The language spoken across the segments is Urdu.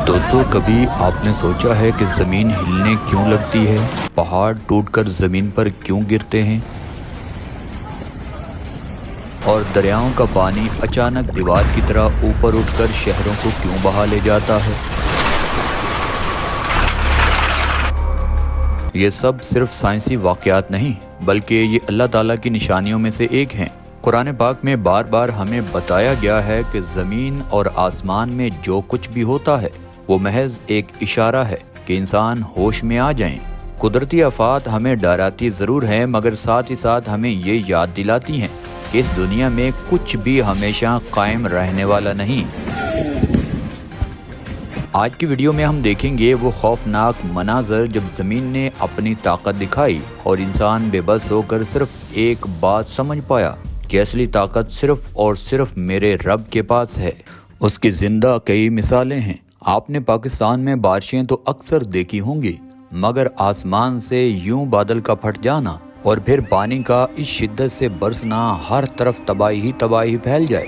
دوستو، کبھی آپ نے سوچا ہے کہ زمین ہلنے کیوں لگتی ہے؟ پہاڑ ٹوٹ کر زمین پر کیوں گرتے ہیں؟ اور دریاؤں کا پانی اچانک دیوار کی طرح اوپر اٹھ کر شہروں کو کیوں بہا لے جاتا ہے؟ یہ سب صرف سائنسی واقعات نہیں، بلکہ یہ اللہ تعالیٰ کی نشانیوں میں سے ایک ہیں۔ قرآن پاک میں بار بار ہمیں بتایا گیا ہے کہ زمین اور آسمان میں جو کچھ بھی ہوتا ہے وہ محض ایک اشارہ ہے کہ انسان ہوش میں آ جائیں۔ قدرتی آفات ہمیں ڈراتی ضرور ہیں، مگر ساتھ ہی ساتھ ہمیں یہ یاد دلاتی ہیں کہ اس دنیا میں کچھ بھی ہمیشہ قائم رہنے والا نہیں۔ آج کی ویڈیو میں ہم دیکھیں گے وہ خوفناک مناظر جب زمین نے اپنی طاقت دکھائی اور انسان بے بس ہو کر صرف ایک بات سمجھ پایا کہ اصلی طاقت صرف اور صرف میرے رب کے پاس ہے۔ اس کی زندہ کئی مثالیں ہیں۔ آپ نے پاکستان میں بارشیں تو اکثر دیکھی ہوں گی، مگر آسمان سے یوں بادل کا پھٹ جانا اور پھر پانی کا اس شدت سے برسنا، ہر طرف تباہی ہی تباہی پھیل جائے۔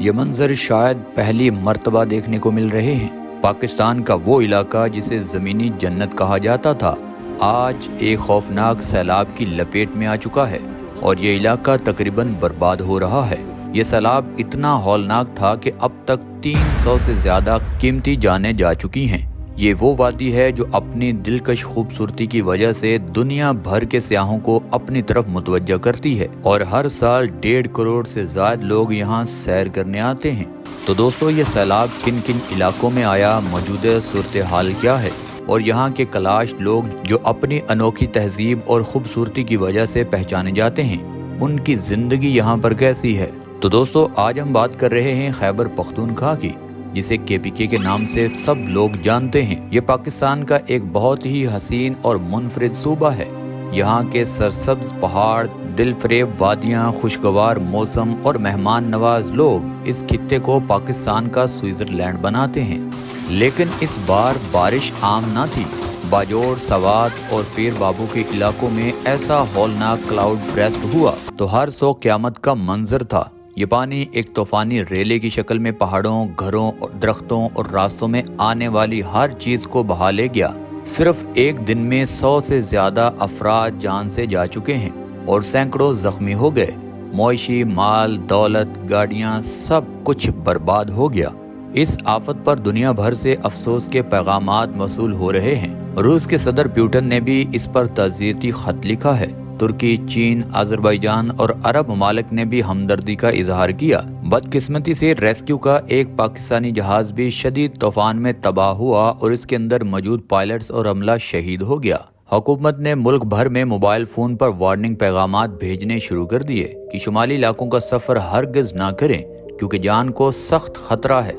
یہ منظر شاید پہلی مرتبہ دیکھنے کو مل رہے ہیں۔ پاکستان کا وہ علاقہ جسے زمینی جنت کہا جاتا تھا، آج ایک خوفناک سیلاب کی لپیٹ میں آ چکا ہے اور یہ علاقہ تقریباً برباد ہو رہا ہے۔ یہ سیلاب اتنا ہولناک تھا کہ اب تک 300 سے زیادہ قیمتی جانیں جا چکی ہیں۔ یہ وہ وادی ہے جو اپنی دلکش خوبصورتی کی وجہ سے دنیا بھر کے سیاحوں کو اپنی طرف متوجہ کرتی ہے، اور ہر سال 1.5 کروڑ سے زائد لوگ یہاں سیر کرنے آتے ہیں۔ تو دوستو، یہ سیلاب کن کن علاقوں میں آیا، موجودہ صورتحال کیا ہے، اور یہاں کے کلاش لوگ جو اپنی انوکھی تہذیب اور خوبصورتی کی وجہ سے پہچانے جاتے ہیں، ان کی زندگی یہاں پر کیسی ہے؟ تو دوستو، آج ہم بات کر رہے ہیں خیبر پختونخوا کی، جسے KPK کے نام سے سب لوگ جانتے ہیں۔ یہ پاکستان کا ایک بہت ہی حسین اور منفرد صوبہ ہے۔ یہاں کے سرسبز پہاڑ، دل فریب وادیاں، خوشگوار موسم اور مہمان نواز لوگ اس خطے کو پاکستان کا سوئٹزرلینڈ بناتے ہیں۔ لیکن اس بار بارش عام نہ تھی۔ باجوڑ، سوات اور پیر بابو کے علاقوں میں ایسا ہولناک کلاؤڈ برسٹ ہوا تو ہر سو قیامت کا منظر تھا۔ یہ پانی ایک طوفانی ریلے کی شکل میں پہاڑوں، گھروں اور درختوں اور راستوں میں آنے والی ہر چیز کو بہا لے گیا۔ صرف ایک دن میں 100 سے زیادہ افراد جان سے جا چکے ہیں اور سینکڑوں زخمی ہو گئے۔ معاشی، مال، دولت، گاڑیاں، سب کچھ برباد ہو گیا۔ اس آفت پر دنیا بھر سے افسوس کے پیغامات موصول ہو رہے ہیں۔ روس کے صدر پیوٹن نے بھی اس پر تعزیتی خط لکھا ہے۔ ترکی، چین، آذربائیجان اور عرب ممالک نے بھی ہمدردی کا اظہار کیا۔ بدقسمتی سے ریسکیو کا ایک پاکستانی جہاز بھی شدید طوفان میں تباہ ہوا اور اس کے اندر موجود پائلٹس اور عملہ شہید ہو گیا۔ حکومت نے ملک بھر میں موبائل فون پر وارننگ پیغامات بھیجنے شروع کر دیے کہ شمالی علاقوں کا سفر ہرگز نہ کریں، کیونکہ جان کو سخت خطرہ ہے۔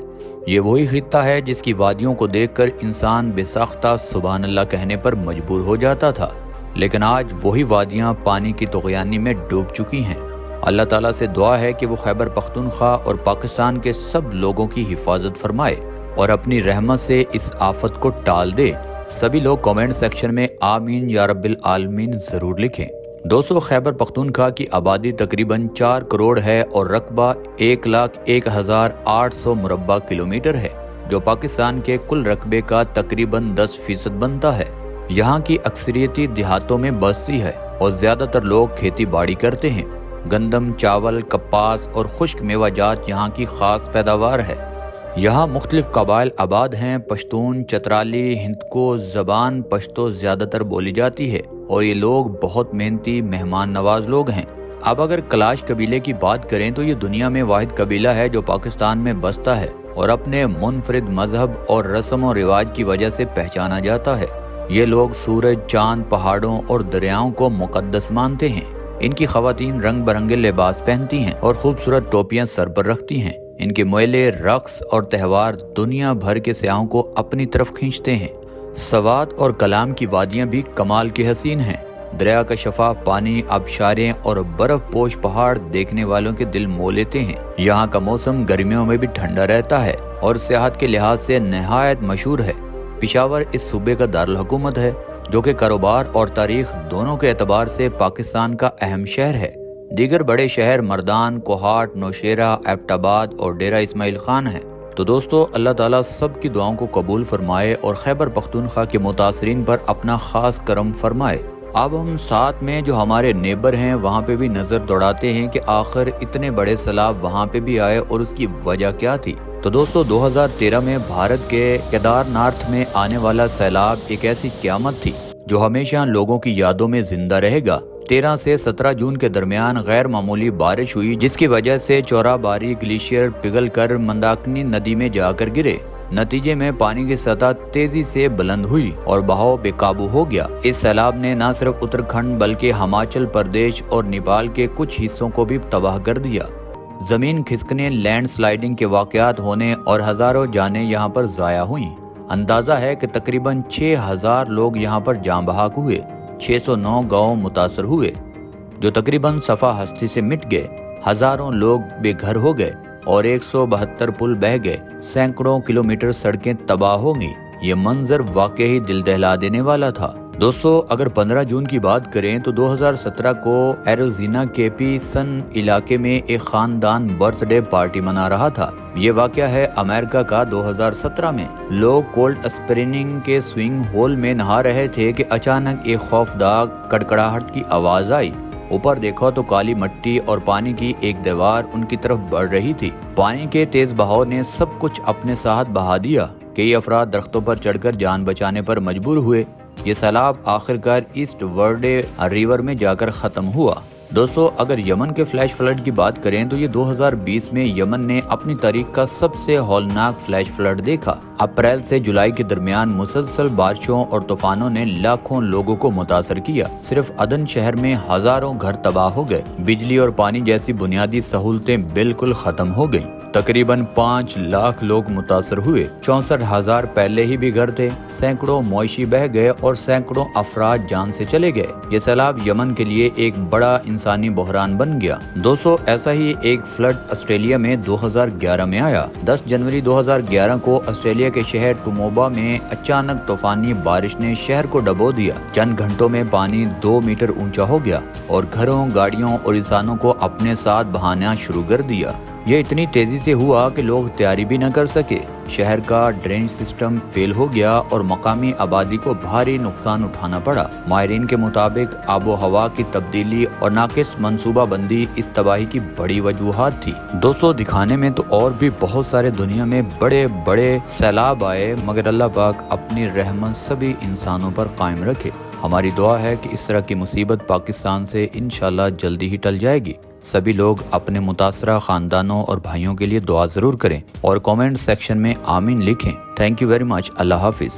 یہ وہی خطہ ہے جس کی وادیوں کو دیکھ کر انسان بے ساختہ سبحان اللہ کہنے پر مجبور ہو جاتا تھا، لیکن آج وہی وادیاں پانی کی طغیانی میں ڈوب چکی ہیں۔ اللہ تعالیٰ سے دعا ہے کہ وہ خیبر پختونخوا اور پاکستان کے سب لوگوں کی حفاظت فرمائے اور اپنی رحمت سے اس آفت کو ٹال دے۔ سبھی لوگ کامنٹ سیکشن میں آمین یا رب العالمین ضرور لکھیں۔ دوستو، خیبر پختونخوا کی آبادی تقریباً 4 کروڑ ہے اور رقبہ 1,01,800 مربع کلومیٹر ہے، جو پاکستان کے کل رقبے کا تقریباً 10% بنتا ہے۔ یہاں کی اکثریتی دیہاتوں میں بستی ہے اور زیادہ تر لوگ کھیتی باڑی کرتے ہیں۔ گندم، چاول، کپاس اور خشک میوہ جات یہاں کی خاص پیداوار ہے۔ یہاں مختلف قبائل آباد ہیں۔ پشتون، چترالی، ہندکو زبان پشتو زیادہ تر بولی جاتی ہے اور یہ لوگ بہت محنتی، مہمان نواز لوگ ہیں۔ اب اگر کلاش قبیلے کی بات کریں تو یہ دنیا میں واحد قبیلہ ہے جو پاکستان میں بستا ہے اور اپنے منفرد مذہب اور رسم و رواج کی وجہ سے پہچانا جاتا ہے۔ یہ لوگ سورج، چاند، پہاڑوں اور دریاؤں کو مقدس مانتے ہیں۔ ان کی خواتین رنگ برنگے لباس پہنتی ہیں اور خوبصورت ٹوپیاں سر پر رکھتی ہیں۔ ان کے میلے، رقص اور تہوار دنیا بھر کے سیاحوں کو اپنی طرف کھینچتے ہیں۔ سوات اور کلام کی وادیاں بھی کمال کی حسین ہیں۔ دریا کا شفاف پانی، آبشاریں اور برف پوش پہاڑ دیکھنے والوں کے دل مو لیتے ہیں۔ یہاں کا موسم گرمیوں میں بھی ٹھنڈا رہتا ہے اور سیاحت کے لحاظ سے نہایت مشہور ہے۔ پشاور اس صوبے کا دارالحکومت ہے، جو کہ کاروبار اور تاریخ دونوں کے اعتبار سے پاکستان کا اہم شہر ہے۔ دیگر بڑے شہر مردان، کوہاٹ، نوشیرہ، ایبٹ آباد اور ڈیرہ اسماعیل خان ہیں۔ تو دوستو اللہ تعالیٰ سب کی دعاؤں کو قبول فرمائے اور خیبر پختونخوا کے متاثرین پر اپنا خاص کرم فرمائے۔ اب ہم ساتھ میں جو ہمارے نیبر ہیں وہاں پہ بھی نظر دوڑاتے ہیں کہ آخر اتنے بڑے سیلاب وہاں پہ بھی آئے اور اس کی وجہ کیا تھی۔ تو دوستو 2013 میں بھارت کے کیدار ناتھ میں آنے والا سیلاب ایک ایسی قیامت تھی جو ہمیشہ لوگوں کی یادوں میں زندہ رہے گا۔ 13 سے 17 جون کے درمیان غیر معمولی بارش ہوئی جس کی وجہ سے چوراباری گلیشیئر پگھل کر منداکنی ندی میں جا کر گرے۔ نتیجے میں پانی کی سطح تیزی سے بلند ہوئی اور بہاؤ بے قابو ہو گیا۔ اس سیلاب نے نہ صرف اتراکھنڈ بلکہ ہماچل پردیش اور نیپال کے کچھ حصوں کو بھی تباہ کر دیا۔ زمین کھسکنے، لینڈ سلائیڈنگ کے واقعات ہونے اور ہزاروں جانیں یہاں پر ضائع ہوئیں۔ اندازہ ہے کہ تقریباً 6000 لوگ یہاں پر جاں بحق ہوئے، 609 گاؤں متاثر ہوئے جو تقریباً صفحہ ہستی سے مٹ گئے، ہزاروں لوگ بے گھر ہو گئے اور 172 پل بہہ گئے، سینکڑوں کلومیٹر سڑکیں تباہ ہو گئیں۔ یہ منظر واقعی دل دہلا دینے والا تھا۔ دوستو اگر 15 جون کی بات کریں تو 2017 کو ایروزینا کے پی سن علاقے میں ایک خاندان برتھ ڈے پارٹی منا رہا تھا۔ یہ واقعہ ہے امریکہ کا 2017 میں۔ لوگ کولڈ اسپرنگ کے سوئنگ ہول میں نہا رہے تھے کہ اچانک ایک خوفناک کڑکڑاہٹ کی آواز آئی۔ اوپر دیکھو تو کالی مٹی اور پانی کی ایک دیوار ان کی طرف بڑھ رہی تھی۔ پانی کے تیز بہاؤ نے سب کچھ اپنے ساتھ بہا دیا۔ کئی افراد درختوں پر چڑھ کر جان بچانے پر مجبور ہوئے۔ یہ سیلاب آخرکار ایسٹ ورڈے ریور میں جا کر ختم ہوا۔ دوستو اگر یمن کے فلیش فلڈ کی بات کریں تو یہ 2020 میں یمن نے اپنی تاریخ کا سب سے ہولناک فلیش فلڈ دیکھا۔ اپریل سے جولائی کے درمیان مسلسل بارشوں اور طوفانوں نے لاکھوں لوگوں کو متاثر کیا۔ صرف عدن شہر میں ہزاروں گھر تباہ ہو گئے، بجلی اور پانی جیسی بنیادی سہولتیں بالکل ختم ہو گئیں۔ تقریباً 5 لاکھ لوگ متاثر ہوئے، 64,000 پہلے ہی بھی گھر تھے، سینکڑوں مویشی بہہ گئے اور سینکڑوں افراد جان سے چلے گئے۔ یہ سیلاب یمن کے لیے ایک بڑا انسانی بحران بن گیا۔ دوستو ایسا ہی ایک فلڈ آسٹریلیا میں 2011 میں آیا۔ 10 جنوری 2011 کو آسٹریلیا کے شہر ٹوموبا میں اچانک طوفانی بارش نے شہر کو ڈبو دیا۔ چند گھنٹوں میں پانی 2 میٹر اونچا ہو گیا اور گھروں، گاڑیوں اور انسانوں کو اپنے ساتھ بہانا شروع کر دیا۔ یہ اتنی تیزی سے ہوا کہ لوگ تیاری بھی نہ کر سکے۔ شہر کا ڈرینیج سسٹم فیل ہو گیا اور مقامی آبادی کو بھاری نقصان اٹھانا پڑا۔ ماہرین کے مطابق آب و ہوا کی تبدیلی اور ناقص منصوبہ بندی اس تباہی کی بڑی وجوہات تھی۔ دوستو دکھانے میں تو اور بھی بہت سارے دنیا میں بڑے بڑے سیلاب آئے، مگر اللہ پاک اپنی رحمت سبھی انسانوں پر قائم رکھے۔ ہماری دعا ہے کہ اس طرح کی مصیبت پاکستان سے انشاءاللہ جلدی ہی ٹل جائے گی۔ سبھی لوگ اپنے متاثرہ خاندانوں اور بھائیوں کے لیے دعا ضرور کریں اور کامنٹ سیکشن میں آمین لکھیں۔ Thank you very much. اللہ حافظ۔